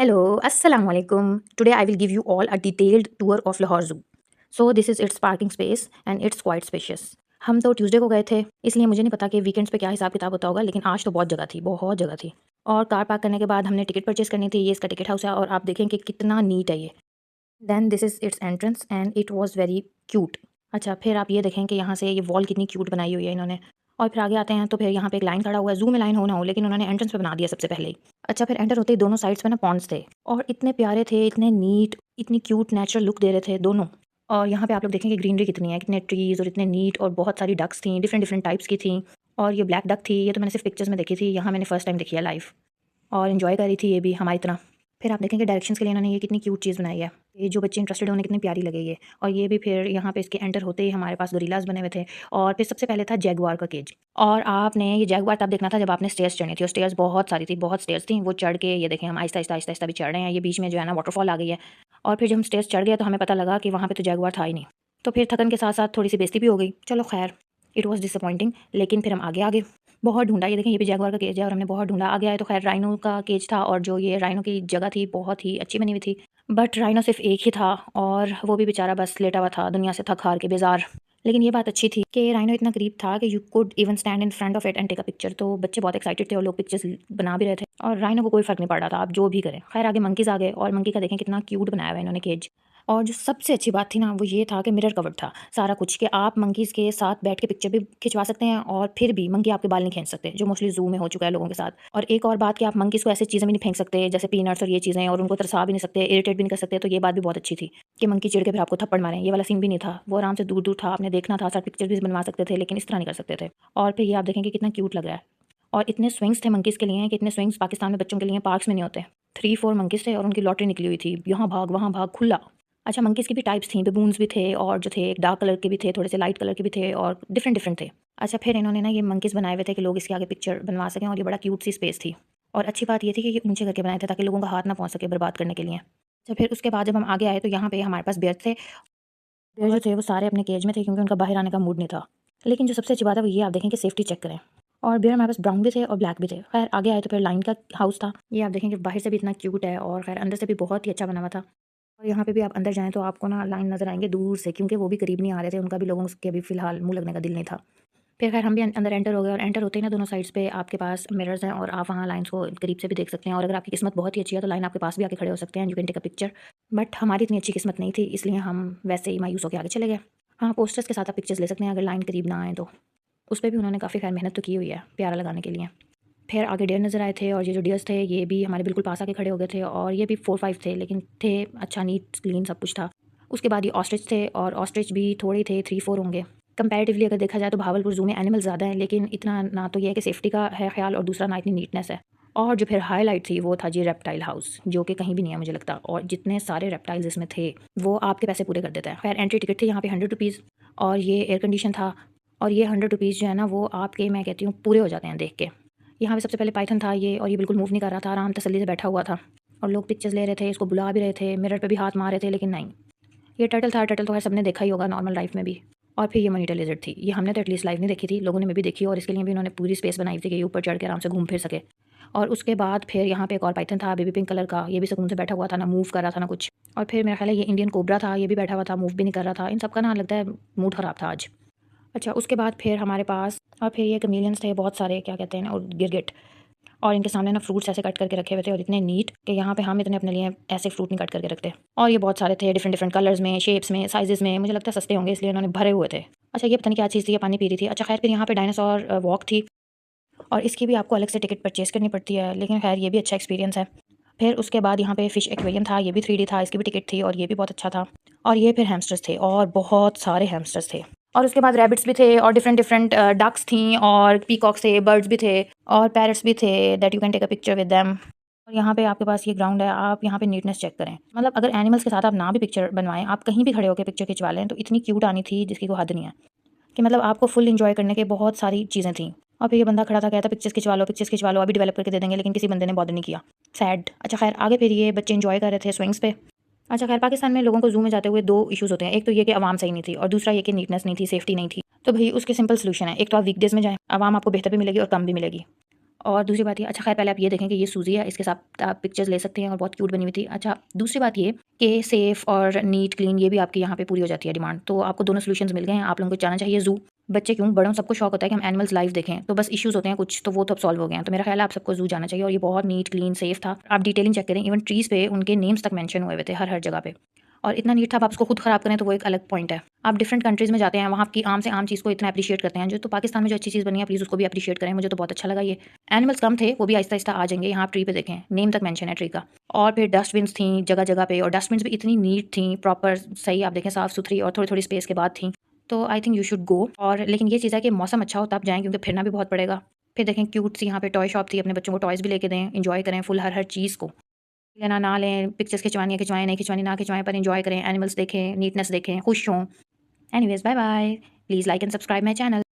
Hello, Assalamu alaikum. Today I will give you all a detailed tour of Lahore Zoo. So this is its parking space and it's quite spacious. हम तो Tuesday को गए थे, इसलिए मुझे नहीं पता कि वीकेंड्स पे क्या हिसाब किताब होता होगा, लेकिन आज तो बहुत जगह थी। और कार पार्क करने के बाद हमने टिकट परचेज करनी थी। ये इसका टिकट हाउस है और आप देखें कि कितना नीट है ये। Then this is its entrance and it was very cute. अच्छा, फिर आप ये देखें कि यहाँ से ये वॉल कितनी क्यूट बनाई हुई है इन्होंने। और फिर आगे आते हैं तो फिर यहाँ पे एक लाइन खड़ा हुआ है। ज़ू में लाइन हो ना हो, लेकिन उन्होंने एंट्रेंस पे बना दिया सबसे पहले ही। अच्छा, फिर एंटर होते ही दोनों साइड्स पे ना पॉन्ड्स थे और इतने प्यारे थे, इतने नीट, इतनी क्यूट नेचुरल लुक दे रहे थे दोनों। और यहाँ पे आप लोग देखेंगे ग्रीनरी कितनी है, कितने ट्रीज़ और इतने नीट, और बहुत सारी डक्स थी, डिफरेंट डिफरेंट टाइप्स की थी। और ये ब्लैक डक थी, ये तो मैंने सिर्फ पिक्चर्स में देखी थी, यहाँ मैंने फर्स्ट टाइम देखी है लाइव। और इन्जॉय करी थी ये भी हमारी तरह। फिर आप देखेंगे डायरेक्शंस के लिए इन्होंने ये कितनी क्यूट चीज़ बनाई है। ये जो बच्चे इंटरेस्टेड हैं उन्हें कितनी प्यारी लगे ये। और ये भी फिर यहाँ पे इसके एंटर होते ही हमारे पास गोरिल्लाज बने हुए थे। और फिर सबसे पहले था जैगुआर का केज। और आपने ये जैगुआर तब देखना था जब आपने स्टेयर्स चढ़नी थी, और स्टेयर्स बहुत सारी थी, बहुत स्टेयर्स थी। वो चढ़ के ये देखें हम आहिस्ता आहिस्ता आहिस्ता आहिस्ता भी चढ़ रहे हैं। ये बीच में जो है ना वाटरफॉल आ गई है। और फिर जब हम स्टेयर्स चढ़ गए तो हमें पता लगा कि वहाँ पे तो जैगुआर था ही नहीं। तो फिर थकन के साथ साथ थोड़ी सी बेइज्जती भी हो गई। चलो खैर, इट वॉज डिसअपॉइंटिंग। लेकिन फिर हम आगे आगे बहुत ढूंढा। ये देखें ये भी जैगुआर का केज है और हमने बहुत ढूंढा। आगे आए तो खैर राइनो का केज था, और जो ये राइनो की जगह थी बहुत ही अच्छी बनी हुई थी। बट राइनो सिर्फ एक ही था और वो भी बेचारा बस लेटा हुआ था, दुनिया से थक हार के बेजार। लेकिन ये बात अच्छी थी कि राइनो इतना करीब था कि you could even stand in front of it and take a picture. तो बच्चे बहुत एक्साइटेड थे और लोग पिक्चर्स बना भी रहे थे, और राइनो को कोई फर्क नहीं पड़ रहा था आप जो भी करें। खैर आगे मंकीज़ आ गए, और मंकी का देखें कितना क्यूट बनाया हुआ है इन्होंने केज। और जो सबसे अच्छी बात थी ना वो ये था कि मिरर कवर्ड था सारा कुछ, कि आप मंकीज़ के साथ बैठ के पिक्चर भी खिंचवा सकते हैं और फिर भी मंकी आपके बाल नहीं खींच सकते, जो मोस्टली ज़ू में हो चुका है लोगों के साथ। और एक और बात कि आप मंकीज़ को ऐसी चीज़ें भी नहीं फेंक सकते जैसे पीनट्स और ये चीज़ें, और उनको तरसा भी नहीं सकते, इरिटेट भी नहीं कर सकते। तो ये बात भी बहुत अच्छी थी कि मंकी चिढ़ के फिर आपको थप्पड़ मारें, ये वाला सीन भी नहीं था। वो आराम से दूर दूर था, आपने देखना था, साथ पिक्चर भी बनवा सकते थे, लेकिन इस तरह नहीं कर सकते थे। और फिर ये आप देखेंगे कितना क्यूट लग रहा है। और इतने स्विंग्स थे मंकीज़ के लिए कि इतने स्विंग्स पाकिस्तान में बच्चों के लिए पार्क्स में नहीं होते। 3-4 मंकीज़ थे और उनकी लॉटरी निकली हुई थी, यहाँ भाग वहाँ भाग खुला। अच्छा, मंकीज़ की भी टाइप्स थी, बेबून्स भी थे, और जो थे एक डार्क कलर के भी थे, थोड़े से लाइट कलर के भी थे, और डिफरेंट डिफरेंट थे। अच्छा, फिर इन्होंने ना ये मंकीज़ बनाए हुए थे कि लोग इसके आगे पिक्चर बनवा सकें, और ये बड़ा क्यूट सी स्पेस थी। और अच्छी बात ये थी कि ये ऊंचे करके बनाए थे ताकि लोगों का हाथ ना पहुंच सके बर्बाद करने के लिए। अच्छा, फिर उसके बाद जब हम आगे आए तो यहाँ पे हमारे पास बेयर थे। बेयर जो थे वो सारे अपने केज में थे क्योंकि उनका बाहर आने का मूड नहीं था। लेकिन जो सबसे अच्छी बात है वो ये आप देखें कि सेफ्टी चेक करें। और बेयर हमारे पास ब्राउन भी थे और ब्लैक भी थे। खैर आगे आए तो फिर लाइन का हाउस था। ये आप देखें कि बाहर से भी इतना क्यूट है और खैर अंदर से भी बहुत ही अच्छा बना हुआ था। और यहाँ पे भी आप अंदर जाएँ तो आपको ना लाइन नज़र आएँगे दूर से, क्योंकि वो भी करीब नहीं आ रहे थे, उनका भी लोगों के अभी फ़िलहाल मुँह लगने का दिल नहीं था। फिर खैर हम भी अंदर एंटर हो गए, और एंटर होते ही ना दोनों साइड्स पे आपके पास मिरर्स हैं और आप वहाँ लाइन्स को करीब से भी देख सकते हैं। और अगर आपकी किस्मत बहुत ही अच्छी है तो लाइन आपके पास भी आके खड़े हो सकते हैं, you can take a picture. But हमारी इतनी अच्छी किस्मत नहीं थी, इसलिए हम वैसे ही मायूस होकर आगे चले गए। हाँ, पोस्टर्स के साथ आप पिक्चर्स ले सकते हैं अगर लाइन करीब ना आए तो। उस पे भी उन्होंने काफ़ी खैर मेहनत तो की हुई है प्यारा लगाने के लिए। फिर आगे डियर नज़र आए थे, और ये जो डियर्स थे ये भी हमारे बिल्कुल पास आके खड़े हो गए थे, और ये भी 4-5 थे, लेकिन थे अच्छा, नीट क्लीन सब कुछ था। उसके बाद ये ऑस्ट्रिच थे, और ऑस्ट्रिच भी थोड़े थे, 3-4 होंगे। कंपैरेटिवली अगर देखा जाए तो भावलपुर ज़ू में एनिमल ज़्यादा है, लेकिन इतना ना तो ये है कि सेफ्टी का है ख्याल, और दूसरा ना इतनी नीटनेस है। और जो फिर हाईलाइट थी वो था जी रेप्टाइल हाउस, जो कि कहीं भी नहीं है मुझे लगता, और जितने सारे रेप्टाइल्स इसमें थे वो आपके पैसे पूरे कर देता है। खैर एंट्री टिकट थी यहाँ पे 100 रुपीज़, और ये एयर कंडीशन था। और ये 100 रुपीज़ जो है ना वो आपके, मैं कहती हूँ, पूरे हो जाते हैं देख के। यहाँ पे सबसे पहले पाइथन था ये, और ये बिल्कुल मूव नहीं कर रहा था, आराम तसल्ली से बैठा हुआ था, और लोग पिक्चर्स ले रहे थे, इसको बुला भी रहे थे, मिरर पे भी हाथ मार रहे थे, लेकिन नहीं। ये टर्टल था, टर्टल तो खैर सबने देखा ही होगा नॉर्मल लाइफ में भी। और फिर ये मॉनिटर लिजर्ड थी, ये हमने तो एटलीस्ट लाइव नहीं देखी थी, लोगों ने में भी देखी, और इसके लिए भी उन्होंने पूरी स्पेस बनाई थी कि ये ऊपर चढ़ के आराम से घूम फिर सके। और उसके बाद फिर यहाँ पे एक और पाइथन था बेबी पिंक कलर का, ये भी सुकून से बैठा हुआ था, ना मूव कर रहा था ना कुछ। और फिर मेरा ख्याल है ये इंडियन कोबरा था, ये भी बैठा हुआ था, मूव भी नहीं कर रहा था। इन सब का ना लगता है मूड ख़राब था आज। अच्छा, उसके बाद फिर हमारे पास, और फिर ये कमीलियंस थे बहुत सारे, क्या कहते हैं ना, और गिरगिट। और इनके सामने ना फ्रूट्स ऐसे कट करके रखे हुए थे, और इतने नीट कि यहाँ पे हम इतने अपने लिए ऐसे फ्रूट नहीं कट करके रखते। और ये बहुत सारे थे डिफरेंट डिफरेंट कलर्स में, शेप्स में, साइजेस में, मुझे लगता है सस्ते होंगे इसलिए उन्होंने भरे हुए थे। अच्छा, ये पता नहीं क्या चीज़ थी, ये पानी पी रही थी। अच्छा खैर, फिर यहाँ पे डायनासोर वॉक थी, और इसकी भी आपको अलग से टिकट परचेज़ करनी पड़ती है, लेकिन खैर ये भी अच्छा एक्सपीरियंस है। फिर उसके बाद यहाँ पे फ़िश एक्वेरियम था, ये भी 3D था, इसकी भी टिकट थी, और ये भी बहुत अच्छा था। और ये फिर हैमस्टर्स थे, और बहुत सारे हैमस्टर्स थे। और उसके बाद रैबिट्स भी थे, और डिफरेंट डिफरेंट डक्स थी, और पीकॉक्स थे, बर्ड्स भी थे, और पैरट्स भी थे, that you can take a picture with them. और यहाँ पे आपके पास ये ग्राउंड है, आप यहाँ पे नीटनेस चेक करें। मतलब अगर एनिमल्स के साथ आप ना भी पिक्चर बनवाएं, आप कहीं भी खड़े होकर पिक्चर खिंचवा लें, तो इतनी क्यूट आनी थी जिसकी कोई हद नहीं है, कि मतलब आपको फुल एंजॉय करने के बहुत सारी चीज़ें थी। और फिर ये बंदा खड़ा था, कहता पिक्चर्स खिंचवा लो, अभी डेवलप करके दे देंगे, लेकिन किसी बंदे ने बॉदर नहीं किया। सैड। अच्छा खैर, आगे फिर ये बच्चे एंजॉय कर रहे थे स्विंग्स पे। अच्छा खैर, पाकिस्तान में लोगों को ज़ू में जाते हुए 2 इश्यूज़ होते हैं, एक तो ये कि आवाम सही नहीं थी, और दूसरा ये कि नीटनेस नहीं थी, सेफ्टी नहीं थी। तो भाई उसके सिंपल सोल्यूशन है, एक तो आप वीकडेज़ में जाएँ, आवाम आपको बेहतर भी मिलेगी और कम भी मिलेगी। और दूसरी बात ये, अच्छा खैर पहले आप ये देखें कि ये सूज़ी है, इसके साथ आप पिक्चर्स ले सकते हैं और बहुत क्यूट बनी हुई थी। अच्छा दूसरी बात ये कि सेफ़ और नीट क्लीन ये भी आपकी यहाँ पे पूरी हो जाती है डिमांड। तो आपको दोनों सॉल्यूशंस मिल गए हैं, आप लोगों को जाना चाहिए ज़ू। बच्चे क्यों, बड़ों सबको शौक होता है कि हम एनिमल्स लाइव देखें, तो बस इश्यूज़ होते हैं कुछ, तो वो तो अब सॉल्व हो गए हैं। तो मेरा ख़्याल है आप सबको ज़ू जाना चाहिए और ये बहुत नीट, क्लीन, सेफ़ था। आप डिटेलिंग चेक करें, इवन ट्रीज़ पे उनके नेम्स तक मेंशन हुए हुए थे हर जगह पे। और इतना नीट था, अब आप उसको खुद ख़राब करें तो वो एक अलग पॉइंट है। आप डिफरेंट कंट्रीज़ में जाते हैं, वहाँ की आम से आम चीज़ को इतना एप्रिशिएट करते हैं, जो तो पाकिस्तान में जो अच्छी चीज़ बनी है प्लीज़ उसको भी एप्रिशिएट करें, मुझे तो बहुत अच्छा लगा ये। एनिमल्स कम थे, वो भी आहिस्ता-आहिस्ता आ जाएँगे, यहाँ आप ट्री पे देखें, नेम तक मेंशन है ट्री का। और फिर डस्टबिन्स थी जगह-जगह पे और डस्टबिन्स भी इतनी नीट थी, प्रॉपर सही आप देखें साफ़-सुथरी और थोड़ी-थोड़ी स्पेस के बाद थी। तो I think you should go. और लेकिन ये चीज़ है कि मौसम अच्छा हो तब जाएँ क्योंकि फिरना भी बहुत पड़ेगा। फिर देखें क्यूट सी यहाँ पे टॉय शॉप थी, अपने बच्चों को टॉयज़ भी लेके दें, एन्जॉय करें फुल हर चीज़ को। लेना ना लें, पिक्चर्स खिंचवानी है खिंचवाएँ, नहीं खिंचवानी ना खिंचवाएँ, पर एन्जॉय करें, एनिमल्स देखें, नीटनेस देखें, खुश हों। Anyways bye bye. Please like and subscribe my channel.